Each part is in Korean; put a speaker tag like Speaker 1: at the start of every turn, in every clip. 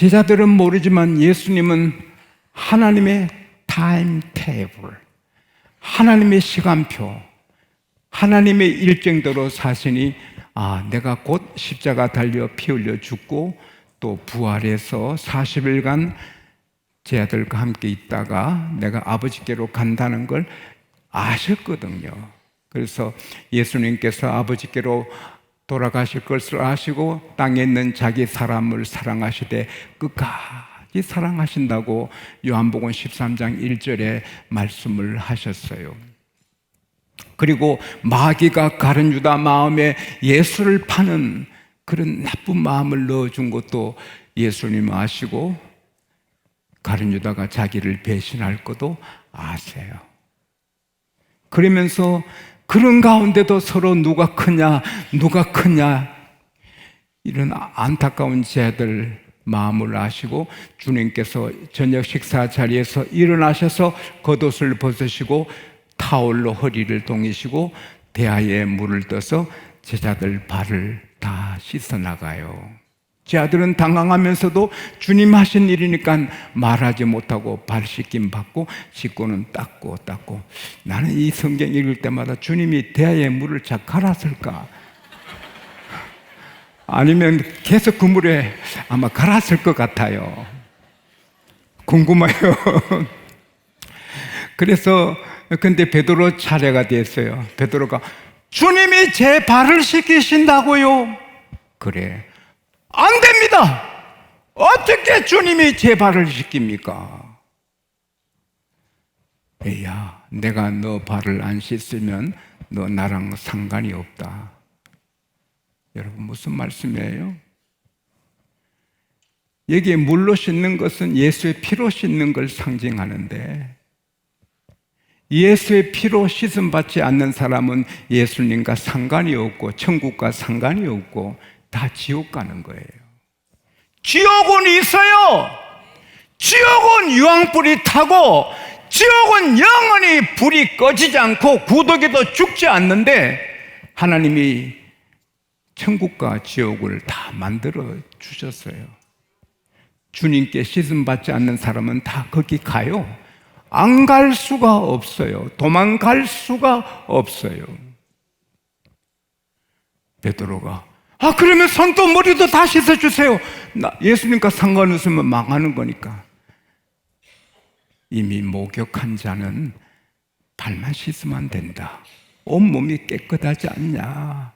Speaker 1: 제자들은 모르지만 예수님은 하나님의 타임 테이블, 하나님의 시간표, 하나님의 일정대로 사시니 내가 곧 십자가 달려 피 흘려 죽고 또 부활해서 40일간 제 아들과 함께 있다가 내가 아버지께로 간다는 걸 아셨거든요. 그래서 예수님께서 아버지께로 돌아가실 것을 아시고 땅에 있는 자기 사람을 사랑하시되 끝까지 사랑하신다고 요한복음 13장 1절에 말씀을 하셨어요. 그리고 마귀가 가룟 유다 마음에 예수를 파는 그런 나쁜 마음을 넣어준 것도 예수님 아시고 가룟 유다가 자기를 배신할 것도 아세요. 그러면서 그런 가운데도 서로 누가 크냐 이런 안타까운 제들 마음을 아시고 주님께서 저녁 식사 자리에서 일어나셔서 겉옷을 벗으시고 타올로 허리를 동이시고 대야에 물을 떠서 제자들 발을 다 씻어 나가요. 제 아들은 당황하면서도 주님 하신 일이니까 말하지 못하고 발 씻김 받고 씻고는 닦고 나는 이 성경 읽을 때마다 주님이 대야에 물을 잘 갈았을까? 아니면 계속 그 물에 아마 갈았을 것 같아요. 궁금해요. 그래서 근데 베드로 차례가 됐어요. 베드로가 주님이 제 발을 씻기신다고요? 그래. 안 됩니다. 어떻게 주님이 제 발을 씻깁니까? 에야, 내가 너 발을 안 씻으면 너 나랑 상관이 없다. 여러분 무슨 말씀이에요? 여기에 물로 씻는 것은 예수의 피로 씻는 걸 상징하는데 예수의 피로 씻음 받지 않는 사람은 예수님과 상관이 없고 천국과 상관이 없고 다 지옥 가는 거예요. 지옥은 있어요. 지옥은 유황불이 타고 지옥은 영원히 불이 꺼지지 않고 구더기도 죽지 않는데 하나님이 천국과 지옥을 다 만들어 주셨어요. 주님께 씻음 받지 않는 사람은 다 거기 가요. 안 갈 수가 없어요. 도망갈 수가 없어요. 베드로가 그러면 손도 머리도 다 씻어주세요. 예수님과 상관없으면 망하는 거니까. 이미 목욕한 자는 발만 씻으면 된다. 온몸이 깨끗하지 않냐.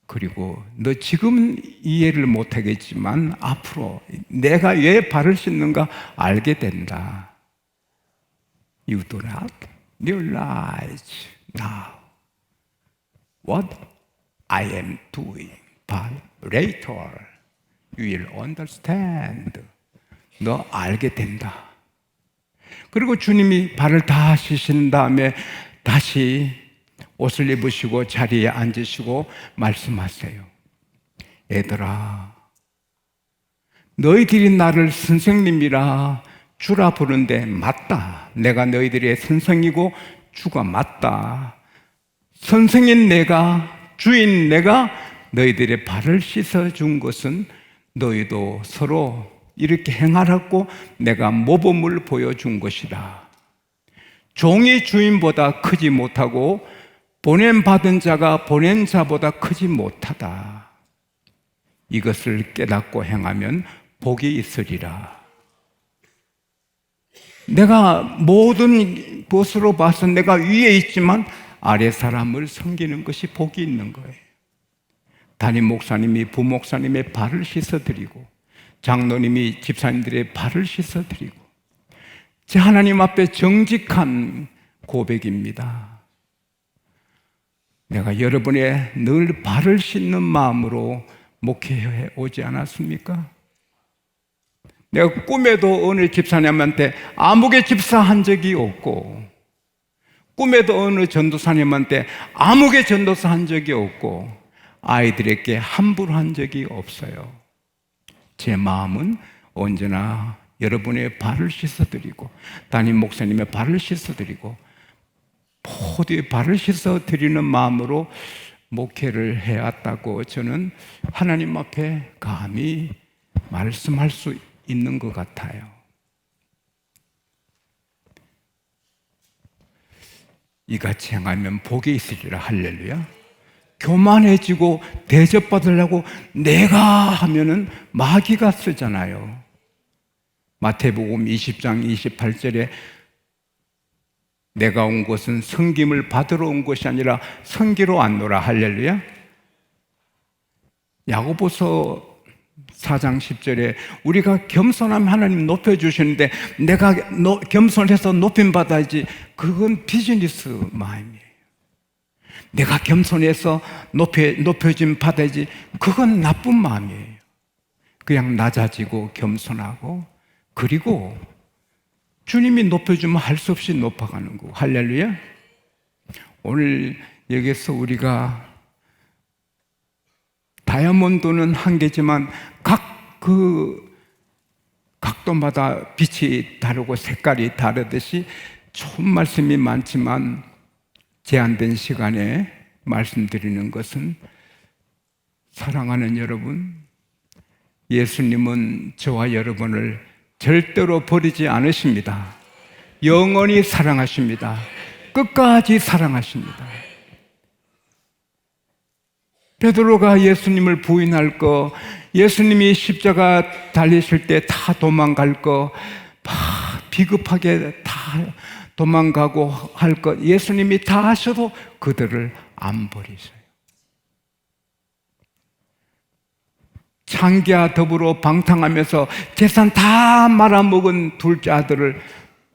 Speaker 1: 그리고 너 지금은 이해를 못하겠지만 앞으로 내가 왜 발을 씻는가 알게 된다. You do not realize now what I am doing, but later you will understand. 너 알게 된다. 그리고 주님이 발을 다 씻은 다음에 다시 옷을 입으시고 자리에 앉으시고 말씀하세요. 얘들아, 너희들이 나를 선생님이라 주라 부르는데 맞다. 내가 너희들의 선생이고 주가 맞다. 선생인 내가, 주인 내가 너희들의 발을 씻어준 것은 너희도 서로 이렇게 행하라고 내가 모범을 보여준 것이다. 종이 주인보다 크지 못하고 보냄받은 자가 보낸 자보다 크지 못하다. 이것을 깨닫고 행하면 복이 있으리라. 내가 모든 것으로 봐서 내가 위에 있지만 아래 사람을 섬기는 것이 복이 있는 거예요. 담임 목사님이 부목사님의 발을 씻어드리고 장로님이 집사님들의 발을 씻어드리고 제 하나님 앞에 정직한 고백입니다. 내가 여러분의 늘 발을 씻는 마음으로 목회해 오지 않았습니까? 내가 꿈에도 어느 집사님한테 아무개 집사한 적이 없고 꿈에도 어느 전도사님한테 아무개 전도사 한 적이 없고 아이들에게 함부로 한 적이 없어요. 제 마음은 언제나 여러분의 발을 씻어드리고 담임 목사님의 발을 씻어드리고 모두의 발을 씻어드리는 마음으로 목회를 해왔다고 저는 하나님 앞에 감히 말씀할 수 있는 것 같아요. 이같이 행하면 복이 있으리라. 할렐루야. 교만해지고 대접받으려고 내가 하면은 마귀가 쓰잖아요. 마태복음 20장 28절에 내가 온 것은 섬김을 받으러 온 것이 아니라 섬기러 왔노라. 할렐루야. 야고보서 4장 10절에 우리가 겸손하면 하나님 높여주시는데 내가 겸손해서 높임받아야지, 그건 비즈니스 마음이에요. 내가 겸손해서 높여짐 받아야지, 그건 나쁜 마음이에요. 그냥 낮아지고 겸손하고, 그리고 주님이 높여주면 할 수 없이 높아가는 거고. 할렐루야. 오늘 여기서 우리가 다이아몬드는 한 개지만 각도마다 빛이 다르고 색깔이 다르듯이 좋은 말씀이 많지만 제한된 시간에 말씀드리는 것은, 사랑하는 여러분, 예수님은 저와 여러분을 절대로 버리지 않으십니다. 영원히 사랑하십니다. 끝까지 사랑하십니다. 베드로가 예수님을 부인할 거, 예수님이 십자가 달리실 때 다 도망갈 거, 비겁하게 다 도망가고 할 것, 예수님이 다 하셔도 그들을 안 버리세요. 창기와 더불어 방탕하면서 재산 다 말아먹은 둘째 아들을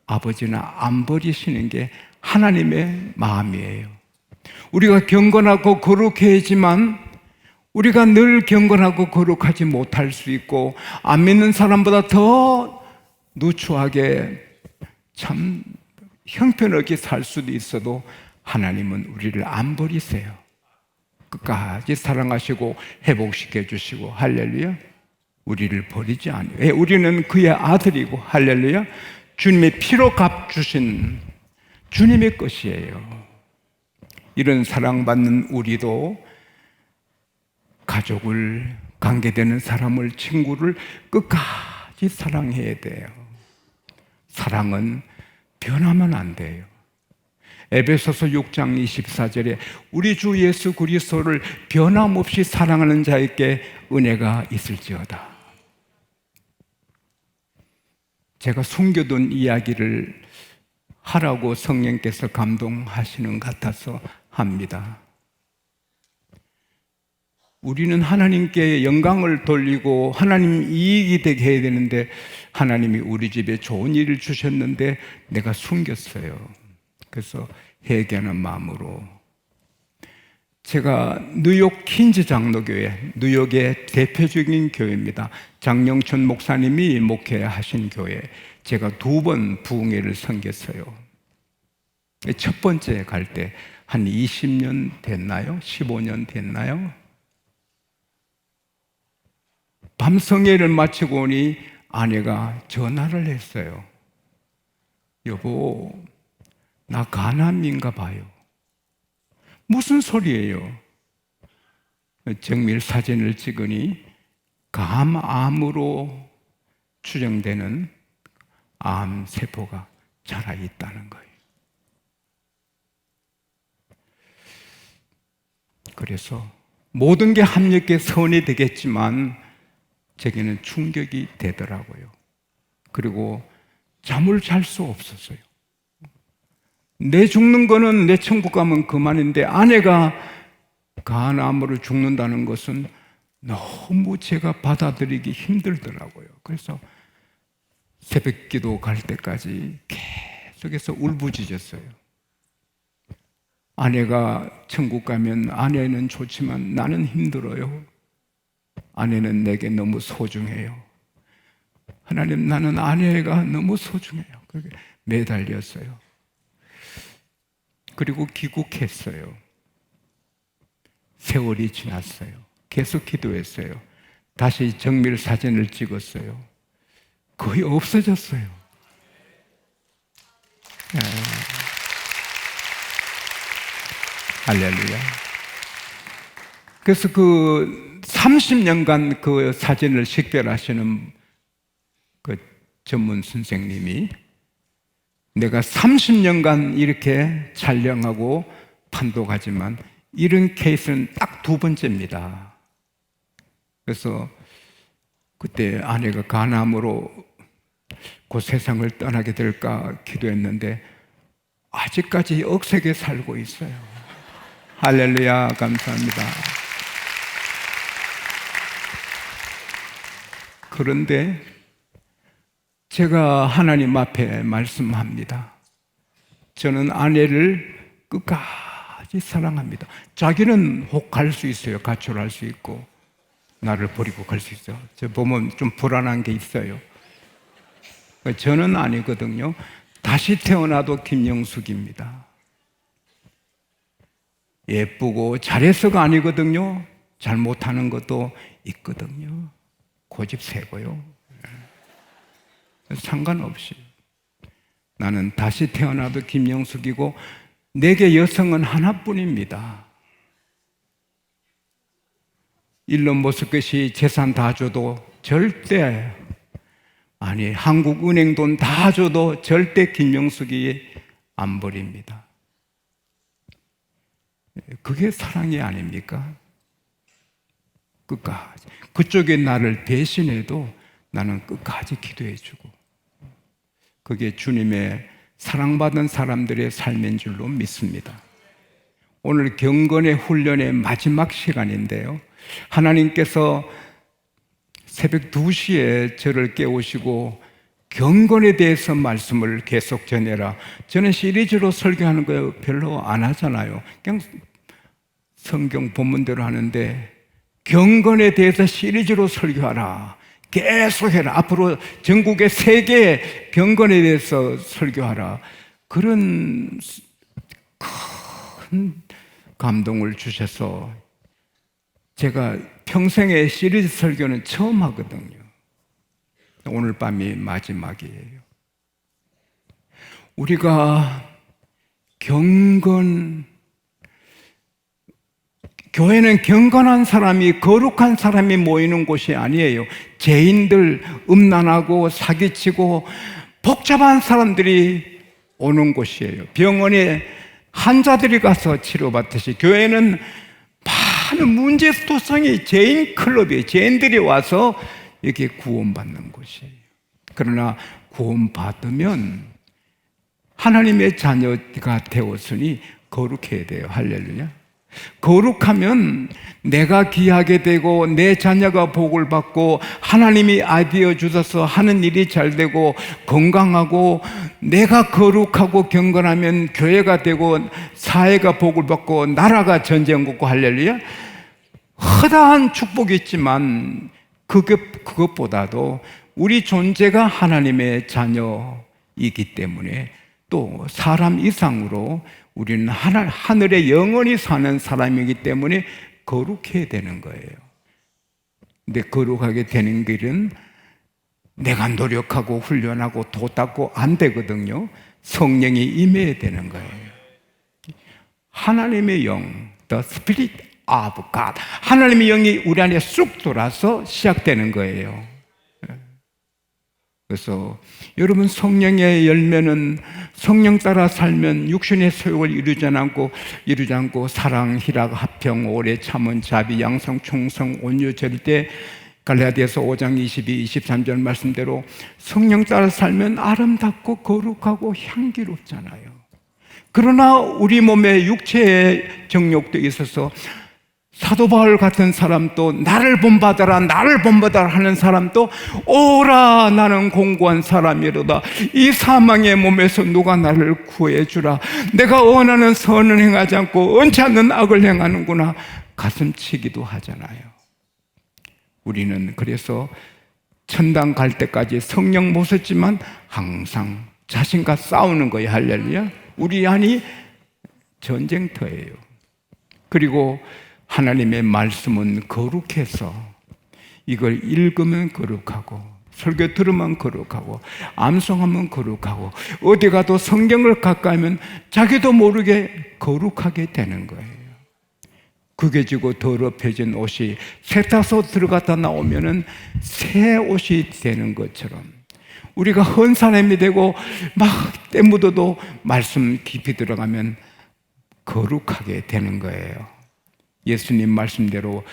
Speaker 1: 아버지는 안 버리시는 게 하나님의 마음이에요. 우리가 경건하고 거룩해야지만 우리가 늘 경건하고 거룩하지 못할 수 있고, 안 믿는 사람보다 더 누추하게 참 형편없게 살 수도 있어도 하나님은 우리를 안 버리세요. 끝까지 사랑하시고 회복시켜 주시고, 할렐루야. 우리를 버리지 않아요. 우리는 그의 아들이고, 할렐루야. 주님의 피로 값주신 주님의 것이에요. 이런 사랑받는 우리도 가족을, 관계되는 사람을, 친구를 끝까지 사랑해야 돼요. 사랑은 변하면 안 돼요. 에베소서 6장 24절에 우리 주 예수 그리스도를 변함없이 사랑하는 자에게 은혜가 있을지어다. 제가 숨겨둔 이야기를 하라고 성령께서 감동하시는 것 같아서 합니다. 우리는 하나님께 영광을 돌리고 하나님 이익이 되게 해야 되는데, 하나님이 우리 집에 좋은 일을 주셨는데 내가 숨겼어요. 그래서 회개하는 마음으로, 제가 뉴욕 퀸즈 장로교회, 뉴욕의 대표적인 교회입니다. 장영춘 목사님이 목회하신 교회, 제가 2번 부흥회를 섬겼어요. 첫 번째 갈 때 한 20년 됐나요? 15년 됐나요? 밤성회를 마치고 오니 아내가 전화를 했어요. 여보, 나 간암인가 봐요. 무슨 소리예요? 정밀 사진을 찍으니 감암으로 추정되는 암 세포가 자라 있다는 거예요. 그래서 모든 게 합력해 선이 되겠지만 제게는 충격이 되더라고요. 그리고 잠을 잘 수 없었어요. 내 죽는 거는 내 천국 가면 그만인데, 아내가 간암으로 죽는다는 것은 너무 제가 받아들이기 힘들더라고요. 그래서 새벽 기도 갈 때까지 계속해서 울부짖었어요. 아내가 천국 가면 아내는 좋지만 나는 힘들어요. 아내는 내게 너무 소중해요. 하나님, 나는 아내가 너무 소중해요. 그렇게 매달렸어요. 그리고 귀국했어요. 세월이 지났어요. 계속 기도했어요. 다시 정밀 사진을 찍었어요. 거의 없어졌어요. 할렐루야. 그래서 그 30년간 그 사진을 식별하시는 그 전문 선생님이 내가 30년간 이렇게 촬영하고 판독하지만 이런 케이스는 딱 2번째입니다. 그래서 그때 아내가 간암으로 그 세상을 떠나게 될까 기도했는데 아직까지 억세게 살고 있어요. 할렐루야, 감사합니다. 그런데 제가 하나님 앞에 말씀합니다. 저는 아내를 끝까지 사랑합니다. 자기는 혹 갈 수 있어요. 가출할 수 있고 나를 버리고 갈 수 있어요. 저 보면 좀 불안한 게 있어요. 저는 아니거든요. 다시 태어나도 김영숙입니다. 예쁘고 잘해서가 아니거든요. 잘못하는 것도 있거든요. 고집 세고요. 상관없이 나는 다시 태어나도 김영숙이고 내게 여성은 하나뿐입니다. 일론 머스크시 재산 다 줘도 절대, 아니 한국은행 돈 다 줘도 절대 김영숙이 안 버립니다. 그게 사랑이 아닙니까? 끝까지 그쪽에 나를 배신해도 나는 끝까지 기도해주고, 그게 주님의 사랑받은 사람들의 삶인 줄로 믿습니다. 오늘 경건의 훈련의 마지막 시간인데요, 하나님께서 새벽 2시에 저를 깨우시고 경건에 대해서 말씀을 계속 전해라. 저는 시리즈로 설교하는 거 별로 안 하잖아요. 그냥 성경 본문대로 하는데 경건에 대해서 시리즈로 설교하라. 계속해라. 앞으로 전국의 세계 경건에 대해서 설교하라. 그런 큰 감동을 주셔서 제가 평생에 시리즈 설교는 처음 하거든요. 오늘 밤이 마지막이에요. 우리가 교회는 경건한 사람이, 거룩한 사람이 모이는 곳이 아니에요. 죄인들, 음란하고 사기치고 복잡한 사람들이 오는 곳이에요. 병원에 환자들이 가서 치료받듯이 교회는 많은 문제도성이 죄인 클럽이에요. 죄인들이 와서 이렇게 구원받는 곳이에요. 그러나 구원받으면 하나님의 자녀가 되었으니 거룩해야 돼요. 할렐루야. 거룩하면 내가 귀하게 되고 내 자녀가 복을 받고 하나님이 아이디어 주셔서 하는 일이 잘 되고 건강하고, 내가 거룩하고 경건하면 교회가 되고 사회가 복을 받고 나라가 전쟁하고, 할렐루야. 허다한 축복이 있지만 그것보다도 우리 존재가 하나님의 자녀이기 때문에 또 사람 이상으로 우리는 하늘에 영원히 사는 사람이기 때문에 거룩해야 되는 거예요. 근데 거룩하게 되는 길은 내가 노력하고 훈련하고 도 닦고 안 되거든요. 성령이 임해야 되는 거예요. 하나님의 영, The Spirit of God, 하나님의 영이 우리 안에 쑥 돌아서 시작되는 거예요. 그래서 여러분, 성령의 열매는 성령 따라 살면 육신의 소욕을 이루지 않고 사랑, 희락, 화평, 오래 참은, 자비, 양성, 충성, 온유, 절대, 갈라디아서 5장 22, 23절 말씀대로 성령 따라 살면 아름답고 거룩하고 향기롭잖아요. 그러나 우리 몸에 육체의 정욕도 있어서 사도 바울 같은 사람도 나를 본받아라, 나를 본받아라 하는 사람도 오라, 나는 공고한 사람이로다. 이 사망의 몸에서 누가 나를 구해주라. 내가 원하는 선을 행하지 않고 원치 않는 악을 행하는구나. 가슴치기도 하잖아요. 우리는 그래서 천당 갈 때까지 성령 못 썼지만 항상 자신과 싸우는 거예요. 할렐루야. 우리 안이 전쟁터예요. 그리고 하나님의 말씀은 거룩해서 이걸 읽으면 거룩하고, 설교 들으면 거룩하고, 암송하면 거룩하고, 어디 가도 성경을 가까이 하면 자기도 모르게 거룩하게 되는 거예요. 구겨지고 더럽혀진 옷이 세탁소 들어갔다 나오면은 새 옷이 되는 것처럼 우리가 헌 사람이 되고 막 때 묻어도 말씀 깊이 들어가면 거룩하게 되는 거예요. 예수님 말씀대로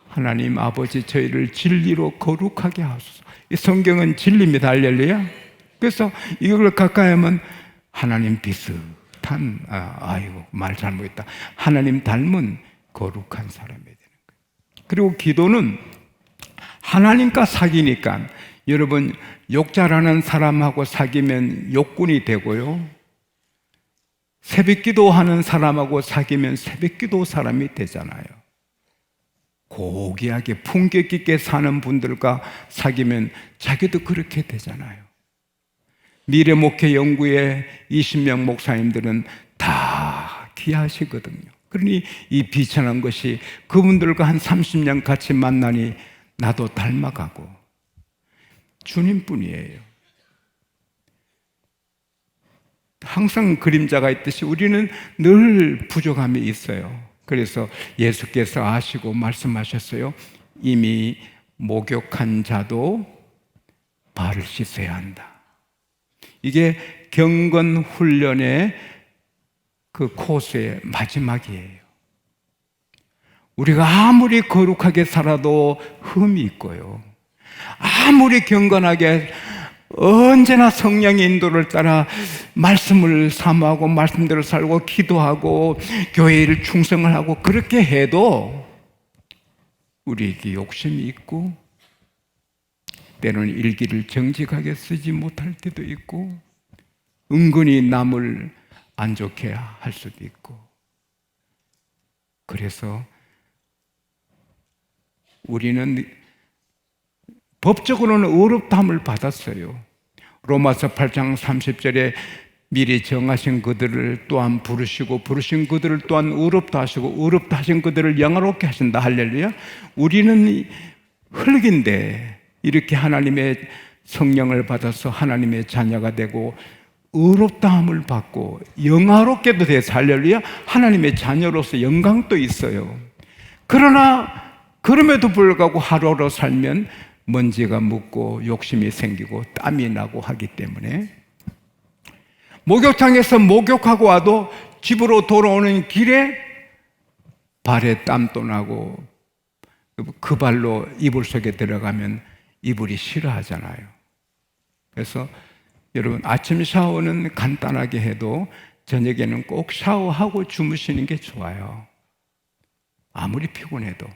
Speaker 1: 하나님 아버지 저희를 진리로 거룩하게 하소서. 이 성경은 진리입니다. 할렐루야. 그래서 이걸 가까이 하면 하나님 비슷한 아이고 말 잘못했다. 하나님 닮은 거룩한 사람이 되는 거예요. 그리고 기도는 하나님과 사귀니까 여러분 욕잘하는 사람하고 사귀면 욕군이 되고요, 새벽기도 하는 사람하고 사귀면 새벽기도 사람이 되잖아요. 고귀하게 품격 있게 사는 분들과 사귀면 자기도 그렇게 되잖아요. 미래목회연구회 20명 목사님들은 다 귀하시거든요. 그러니 이 비천한 것이 그분들과 한 30년 같이 만나니 나도 닮아가고 주님뿐이에요. 항상 그림자가 있듯이 우리는 늘 부족함이 있어요. 그래서 예수께서 아시고 말씀하셨어요. 이미 목욕한 자도 발을 씻어야 한다. 이게 경건 훈련의 그 코스의 마지막이에요. 우리가 아무리 거룩하게 살아도 흠이 있고요, 아무리 경건하게 언제나 성령의 인도를 따라 말씀을 사모하고 말씀대로 살고 기도하고 교회를 충성을 하고 그렇게 해도 우리에게 욕심이 있고 때로는 일기를 정직하게 쓰지 못할 때도 있고 은근히 남을 안 좋게 할 수도 있고, 그래서 우리는 법적으로는 의롭다함을 받았어요. 로마서 8장 30절에 미리 정하신 그들을 또한 부르시고 부르신 그들을 또한 의롭다 하시고 의롭다 하신 그들을 영화롭게 하신다. 할렐루야. 우리는 흙인데 이렇게 하나님의 성령을 받아서 하나님의 자녀가 되고 의롭다함을 받고 영화롭게도 돼서 할렐루야, 하나님의 자녀로서 영광도 있어요. 그러나 그럼에도 불구하고 하루하루 살면 먼지가 묻고 욕심이 생기고 땀이 나고 하기 때문에 목욕탕에서 목욕하고 와도 집으로 돌아오는 길에 발에 땀도 나고 그 발로 이불 속에 들어가면 이불이 싫어하잖아요. 그래서 여러분 아침 샤워는 간단하게 해도 저녁에는 꼭 샤워하고 주무시는 게 좋아요. 아무리 피곤해도.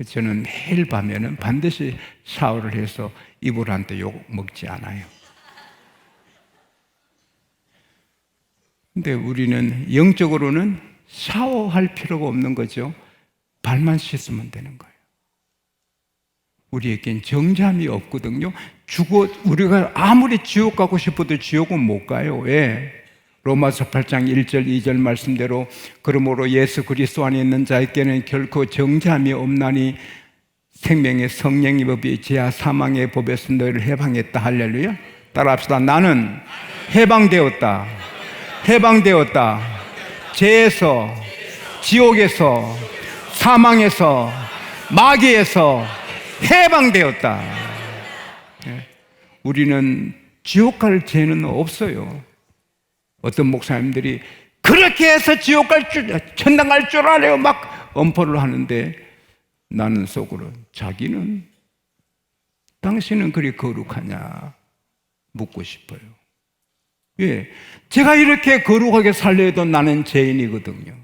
Speaker 1: 저는 매일 밤에는 반드시 샤워를 해서 이불한테 욕 먹지 않아요. 근데 우리는 영적으로는 샤워할 필요가 없는 거죠. 발만 씻으면 되는 거예요. 우리에겐 정잠이 없거든요. 우리가 아무리 지옥 가고 싶어도 지옥은 못 가요. 왜? 로마서 8장 1절 2절 말씀대로 그러므로 예수 그리스도 안에 있는 자에게는 결코 정잠이 없나니 생명의 성령의 법이 죄와 사망의 법에서 너희를 해방했다. 할렐루야. 따라합시다. 나는 해방되었다. 해방되었다. 죄에서, 지옥에서, 사망에서, 마귀에서 해방되었다. 우리는 지옥 갈 죄는 없어요. 어떤 목사님들이 그렇게 해서 지옥 갈 줄, 천당 갈 줄 알아요 막 엄포를 하는데 나는 속으로 당신은 그리 거룩하냐 묻고 싶어요. 왜? 제가 이렇게 거룩하게 살려 해도 나는 죄인이거든요.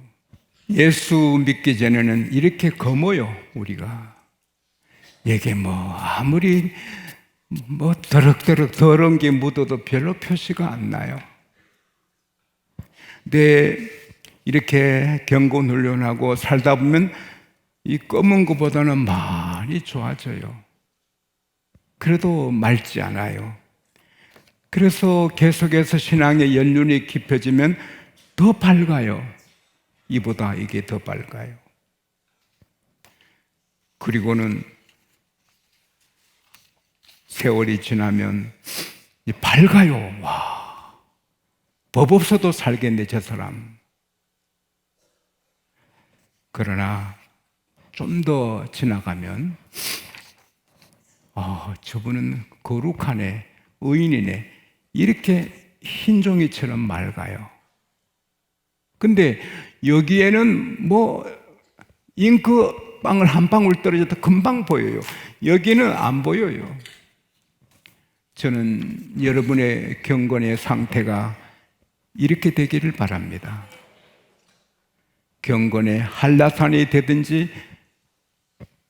Speaker 1: 예수 믿기 전에는 이렇게 검어요. 우리가 이게 아무리 더럭더럭 더러운 게 묻어도 별로 표시가 안 나요. 근데 이렇게 경건 훈련하고 살다 보면 이 검은 것보다는 많이 좋아져요. 그래도 맑지 않아요. 그래서 계속해서 신앙의 연륜이 깊어지면 더 밝아요. 이보다 이게 더 밝아요. 그리고는 세월이 지나면 밝아요. 와, 법 없어도 살겠네 저 사람. 그러나 좀 더 지나가면 저분은 거룩하네, 의인이네, 이렇게 흰종이처럼 맑아요. 근데 여기에는 뭐 잉크방울 한 방울 떨어져도 금방 보여요. 여기는 안 보여요. 저는 여러분의 경건의 상태가 이렇게 되기를 바랍니다. 경건의 한라산이 되든지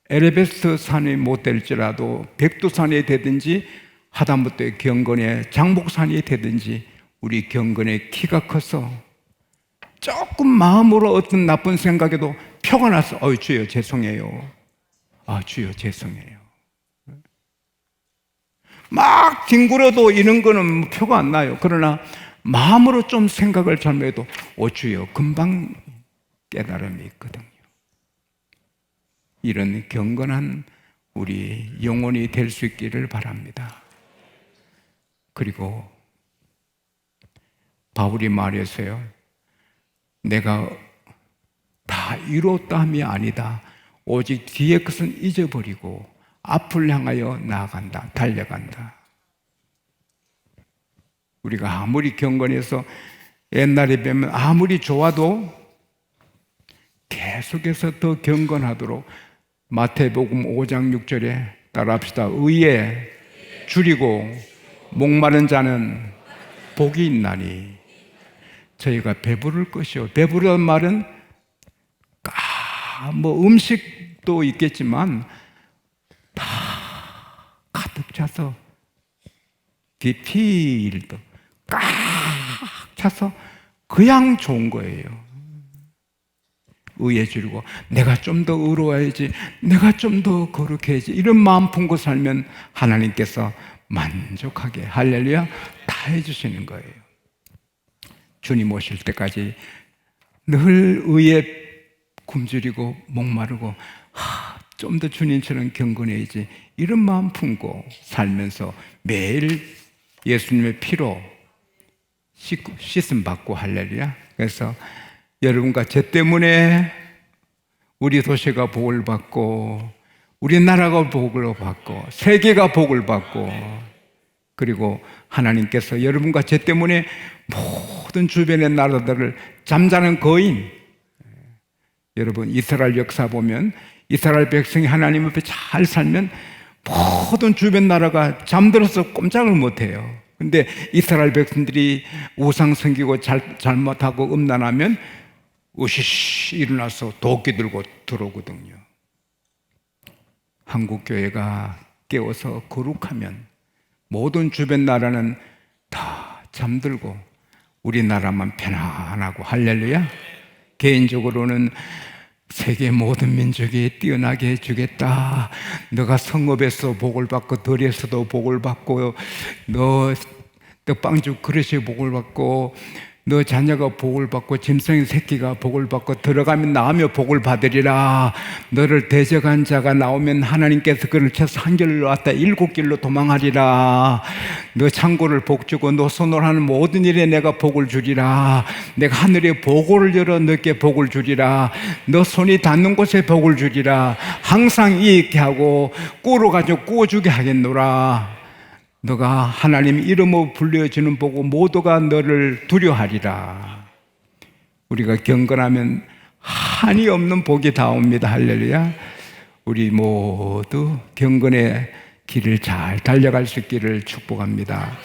Speaker 1: 에베레스트 산이 못 될지라도 백두산이 되든지 하다못해 경건의 장복산이 되든지 우리 경건의 키가 커서 조금 마음으로 어떤 나쁜 생각에도 표가 나서 주여 죄송해요. 주여 죄송해요. 막 뒹굴어도 이런 거는 표가 안 나요. 그러나 마음으로 좀 생각을 잘못해도 주여 금방 깨달음이 있거든요. 이런 경건한 우리 영혼이 될 수 있기를 바랍니다. 그리고 바울이 말했어요. 내가 다 이뤘다함이 아니다. 오직 뒤의 것은 잊어버리고 앞을 향하여 나아간다. 달려간다. 우리가 아무리 경건해서 옛날에 뵈면 아무리 좋아도 계속해서 더 경건하도록 마태복음 5장 6절에 따라합시다. 의에 줄이고 목마른 자는 복이 있나니 저희가 배부를 것이요. 배부르다는 말은 뭐 음식도 있겠지만 다 가득 차서 깊이도 꽉 차서 그냥 좋은 거예요. 의에 줄이고 내가 좀 더 의로워야지, 내가 좀 더 거룩해야지, 이런 마음 품고 살면 하나님께서 만족하게 할렐루야 다 해주시는 거예요. 주님 오실 때까지 늘 의에 굶주리고 목마르고 좀 더 주님처럼 경건해야지, 이런 마음 품고 살면서 매일 예수님의 피로 씻음 받고 할렐루야. 그래서 여러분과 저 때문에 우리 도시가 복을 받고 우리나라가 복을 받고 세계가 복을 받고, 그리고 하나님께서 여러분과 저 때문에 모든 주변의 나라들을 잠자는 거인, 여러분 이스라엘 역사 보면 이스라엘 백성이 하나님 앞에 잘 살면 모든 주변 나라가 잠들어서 꼼짝을 못해요. 근데 이스라엘 백성들이 우상 섬기고 잘못하고 음란하면 으시시 일어나서 도끼 들고 들어오거든요. 한국 교회가 깨워서 거룩하면 모든 주변 나라는 다 잠들고 우리나라만 편안하고 할렐루야. 개인적으로는 세계 모든 민족이 뛰어나게 해주겠다. 너가 성읍에서 복을 받고 들에서도 복을 받고 너 떡방죽 그릇이 복을 받고 너 자녀가 복을 받고 짐승의 새끼가 복을 받고 들어가면 나오며 복을 받으리라. 너를 대적한 자가 나오면 하나님께서 그를 쳐서 한 길로 왔다 7길로 도망하리라. 너 창고를 복주고 너 손으로 하는 모든 일에 내가 복을 주리라. 내가 하늘에 보고를 열어 너께 복을 주리라. 너 손이 닿는 곳에 복을 주리라. 항상 이익게 하고 꿀을 가지고 구워주게 하겠노라. 너가 하나님 이름으로 불려지는 보고 모두가 너를 두려워하리라. 우리가 경건하면 한이 없는 복이 다 옵니다. 할렐루야. 우리 모두 경건의 길을 잘 달려갈 수 있기를 축복합니다.